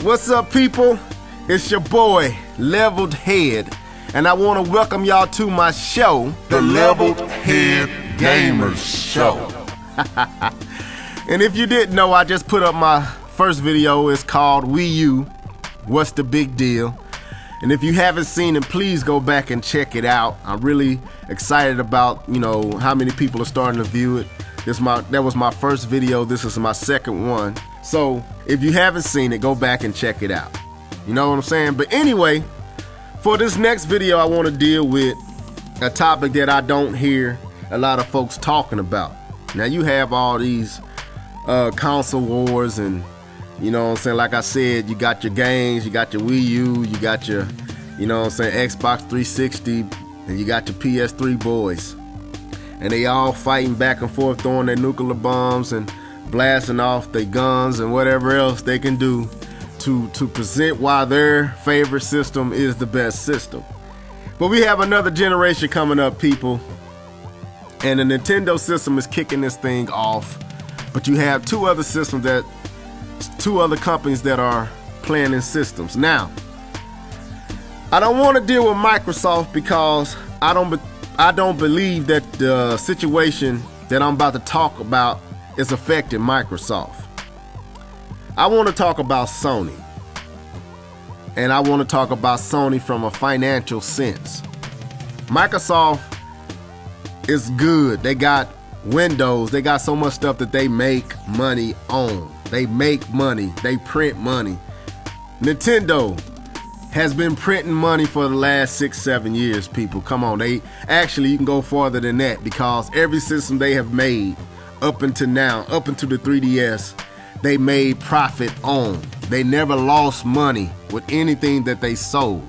What's up, people? It's your boy, Leveled Head, and I want to welcome y'all to my show, The Leveled Head Gamers Show. And if you didn't know, I just put up my first video. It's called Wii U, What's the Big Deal? And if you haven't seen it, please go back and check it out. I'm really excited about, how many people are starting to view it. That was my first video. This is my second one. So if you haven't seen it, go back and check it out. You know what I'm saying? But anyway, for this next video, I want to deal with a topic that I don't hear a lot of folks talking about. Now, you have all these console wars, and you know what I'm saying, like I said, you got your games, you got your Wii U, you got your, Xbox 360, and you got your PS3 boys. And they all fighting back and forth, throwing their nuclear bombs and blasting off their guns and whatever else they can do to present why their favorite system is the best system. But we have another generation coming up, people, and the Nintendo system is kicking this thing off. But you have two other companies that are planning systems. Now, I don't want to deal with Microsoft because I don't believe that the situation that I'm about to talk about is affecting Microsoft. I want to talk about Sony. And I want to talk about Sony from a financial sense. Microsoft is good. They got Windows. They got so much stuff that they make money on. They make money. They print money. Nintendo has been printing money for the last 6-7 years, people. Come on. You can go farther than that, because every system they have made up until now, up into the 3DS, they made profit on. They never lost money with anything that they sold.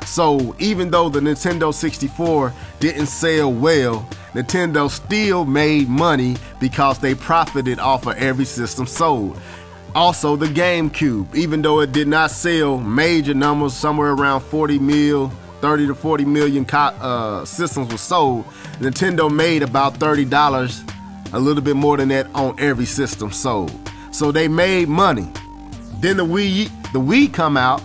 So even though the Nintendo 64 didn't sell well, Nintendo still made money because they profited off of every system sold. Also, the GameCube, even though it did not sell major numbers, somewhere around 30 to 40 million systems were sold, Nintendo made about $30, a little bit more than that, on every system sold. So they made money. Then the Wii come out,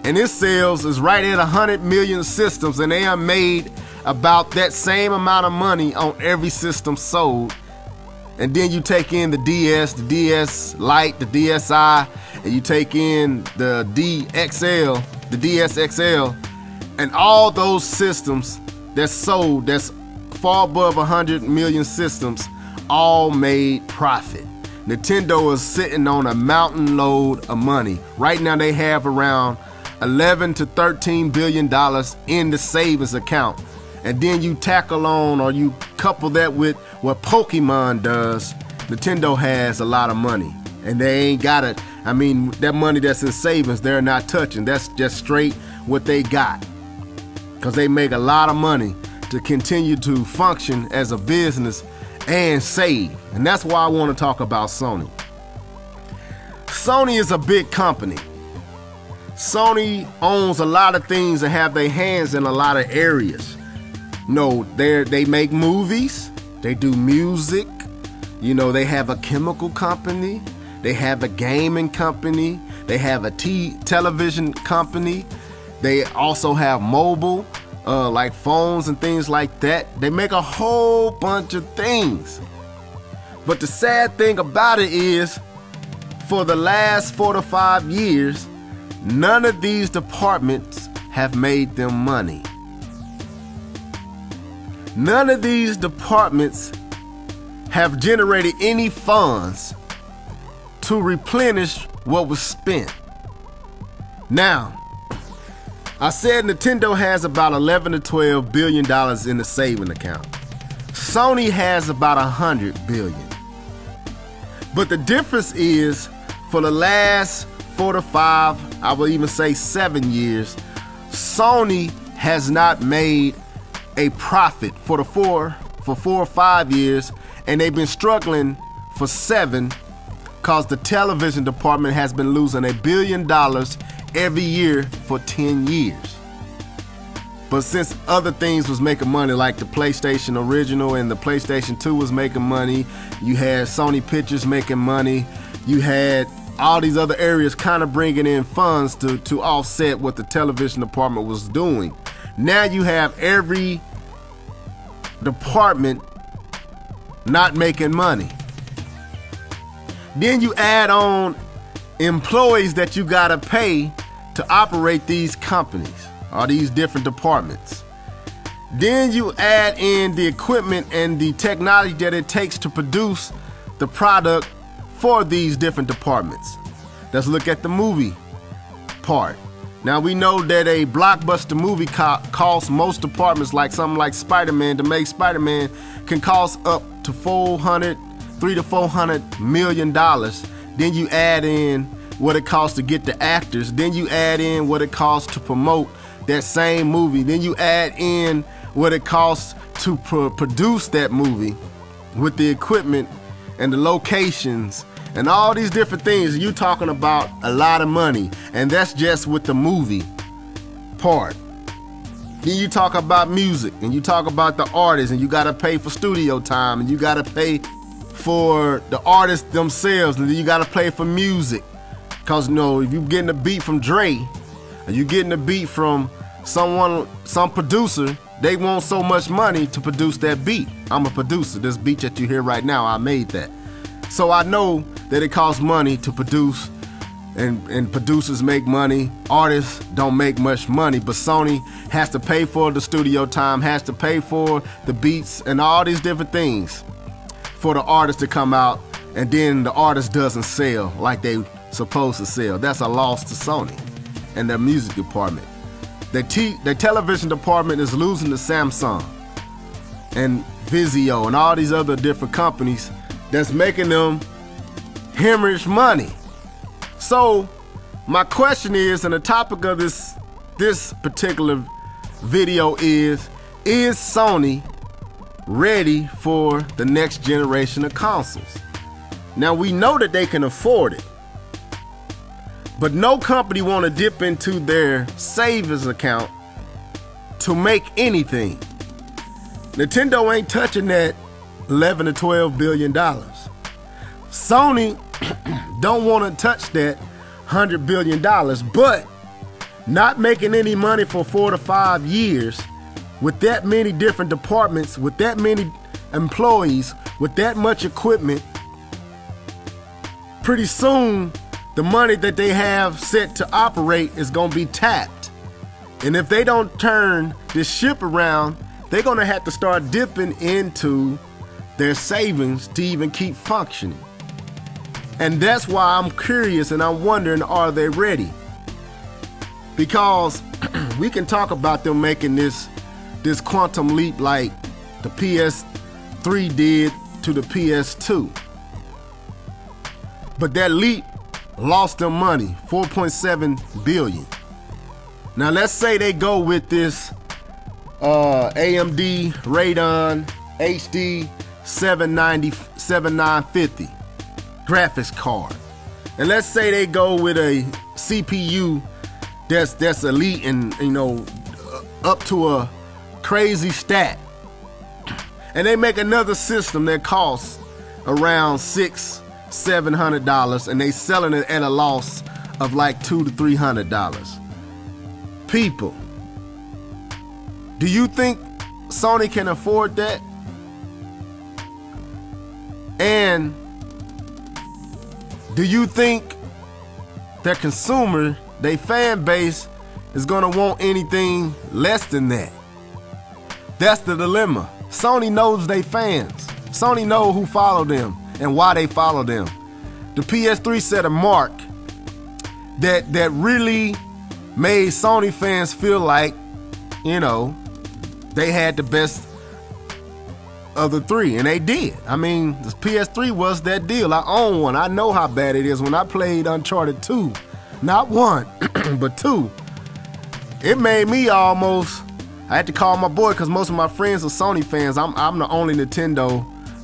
and its sales is right at 100 million systems, and they have made about that same amount of money on every system sold. And then you take in the DS, the DS Lite, the DSi, and you take in the DXL, the DSXL, and all those systems that's sold, that's far above 100 million systems, all made profit. Nintendo is sitting on a mountain load of money. Right now they have around $11 to $13 billion in the savings account. And then you tackle on, or you couple that with what Pokemon does, Nintendo has a lot of money. And they ain't got it. I mean, that money that's in savings, they're not touching. That's just straight what they got. Because they make a lot of money to continue to function as a business and save. And that's why I want to talk about Sony. Sony is a big company. Sony owns a lot of things and have their hands in a lot of areas. They make movies, they do music, they have a chemical company, they have a gaming company, they have a television company, they also have mobile, like phones and things like that. They make a whole bunch of things. But the sad thing about it is, for the last 4 to 5 years, none of these departments have made them money. None of these departments have generated any funds to replenish what was spent. Now, I said Nintendo has about $11 to $12 billion in the saving account. Sony has about $100 billion. But the difference is, for the last 4 to 5, I will even say 7 years, Sony has not made a profit for 4 or 5 years, and they've been struggling for 7, because the television department has been losing $1 billion every year for 10 years. But since other things was making money, like the PlayStation original and the PlayStation 2 was making money, you had Sony Pictures making money, you had all these other areas kind of bringing in funds to offset what the television department was doing. Now you have every department not making money. Then you add on employees that you gotta pay to operate these companies or these different departments. Then you add in the equipment and the technology that it takes to produce the product for these different departments. Let's look at the movie part. Now we know that a blockbuster movie costs most departments, like something like Spider-Man, to make Spider-Man can cost up to $300 to $400 million. Then you add in what it costs to get the actors. Then you add in what it costs to promote that same movie. Then you add in what it costs to produce that movie with the equipment and the locations and all these different things. You're talking about a lot of money, and that's just with the movie part. Then you talk about music, and you talk about the artists, and you gotta pay for studio time, and you gotta pay for the artists themselves, and then you gotta pay for music. Cause you know, if you're getting a beat from Dre, and you're getting a beat from some producer, they want so much money to produce that beat. I'm a producer. This beat that you hear right now, I made that. So I know that it costs money to produce, and producers make money. Artists don't make much money, but Sony has to pay for the studio time, has to pay for the beats and all these different things for the artist to come out, and then the artist doesn't sell like they supposed to sell. That's a loss to Sony and their music department. Their television department is losing to Samsung and Vizio and all these other different companies that's making them hemorrhage money. So my question is, and the topic of this particular video is Sony ready for the next generation of consoles? Now we know that they can afford it, but no company want to dip into their savings account to make anything. Nintendo ain't touching that $11 to $12 billion. Sony don't want to touch that $100 billion, but not making any money for 4 to 5 years with that many different departments, with that many employees, with that much equipment. Pretty soon, the money that they have set to operate is going to be tapped. And if they don't turn this ship around, they're going to have to start dipping into their savings to even keep functioning. And that's why I'm curious and I'm wondering, are they ready? Because we can talk about them making this quantum leap like the PS3 did to the PS2. But that leap lost them money, $4.7 billion. Now let's say they go with this AMD Radeon HD 7950 graphics card. And let's say they go with a CPU that's elite and, you know, up to a crazy stat. And they make another system that costs around $600-700, and they selling it at a loss of like $200 to $300. People, do you think Sony can afford that? And do you think their consumer, their fan base, is gonna want anything less than that? That's the dilemma. Sony knows they fans. Sony knows who follow them and why they follow them. The PS3 set a mark that really made Sony fans feel like, you know, they had the best of the three, and they did. I mean, the PS3 was that deal. I own one. I know how bad it is. When I played Uncharted 2, not 1, but 2, it made me almost, I had to call my boy because most of my friends are Sony fans. I'm the only Nintendo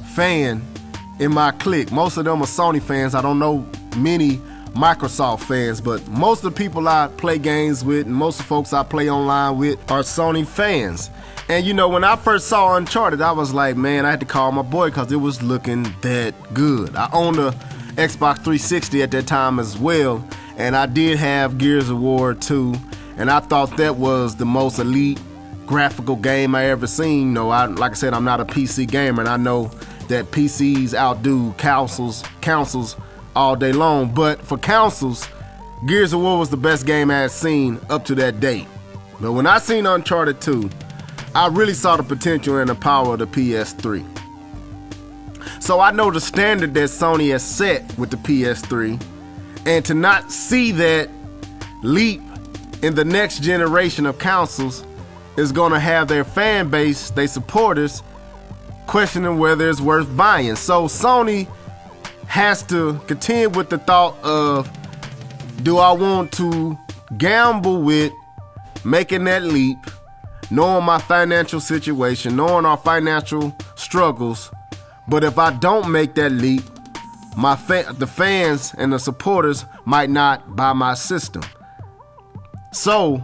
fan in my clique. Most of them are Sony fans. I don't know many Microsoft fans, but most of the people I play games with and most of the folks I play online with are Sony fans. And you know, when I first saw Uncharted, I was like, man, I had to call my boy because it was looking that good. I own the Xbox 360 at that time as well, and I did have Gears of War 2, and I thought that was the most elite graphical game I ever seen. No, like I said, I'm not a PC gamer, and I know that PCs outdo consoles all day long, but for consoles, Gears of War was the best game I had seen up to that date. But when I seen Uncharted 2, I really saw the potential and the power of the PS3. So I know the standard that Sony has set with the PS3, and to not see that leap in the next generation of consoles is going to have their fan base, their supporters, questioning whether it's worth buying. So Sony has to contend with the thought of, do I want to gamble with making that leap, knowing my financial situation, knowing our financial struggles, but if I don't make that leap, the fans and the supporters might not buy my system. So,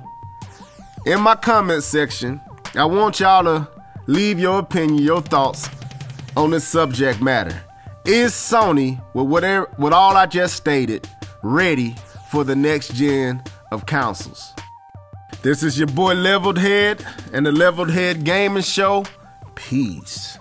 in my comment section, I want y'all to leave your opinion, your thoughts on this subject matter. Is Sony, with all I just stated, ready for the next gen of consoles? This is your boy Leveled Head and the Leveled Head Gaming Show. Peace.